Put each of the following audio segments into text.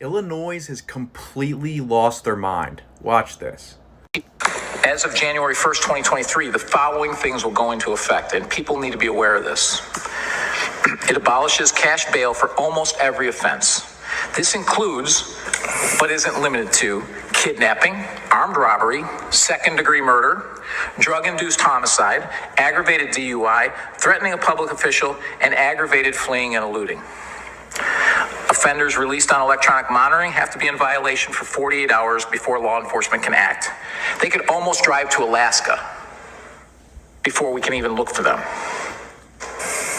Illinois has completely lost their mind. Watch this. As of January 1st, 2023, the following things will go into effect, and people need to be aware of this. It abolishes cash bail for almost every offense. This includes, but isn't limited to, kidnapping, armed robbery, second-degree murder, drug-induced homicide, aggravated DUI, threatening a public official, and aggravated fleeing and eluding. Offenders released on electronic monitoring have to be in violation for 48 hours before law enforcement can act. They could almost drive to Alaska before we can even look for them.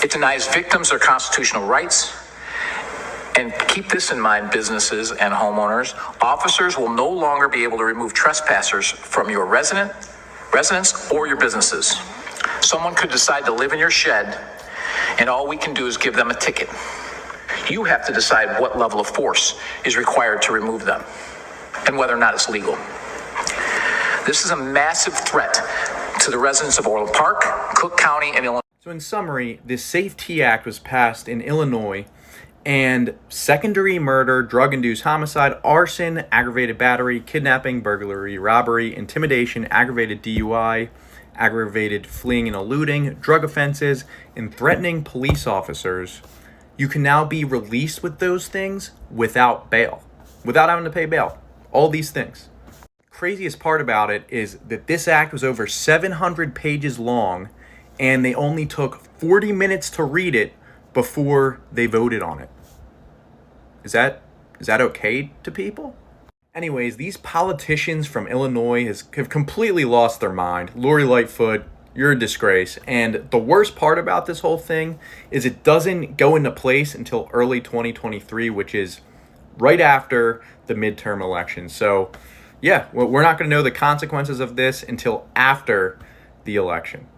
It denies victims their constitutional rights. And keep this in mind, businesses and homeowners. Officers will no longer be able to remove trespassers from your residence or your businesses. Someone could decide to live in your shed, and all we can do is give them a ticket. You have to decide what level of force is required to remove them and whether or not it's legal. This is a massive threat to the residents of Orland Park, Cook County, and Illinois. So in summary, the SAFE-T Act was passed in Illinois, and second-degree murder, drug-induced homicide, arson, aggravated battery, kidnapping, burglary, robbery, intimidation, aggravated DUI, aggravated fleeing and eluding, drug offenses, and threatening police officers, you can now be released with those things without bail, without having to pay bail. All these things. Craziest part about it is that this act was over 700 pages long, and they only took 40 minutes to read it before they voted on it. Is that okay to people? Anyways, these politicians from Illinois have completely lost their mind. Lori Lightfoot, you're a disgrace. And the worst part about this whole thing is it doesn't go into place until early 2023, which is right after the midterm election. So yeah, we're not going to know the consequences of this until after the election.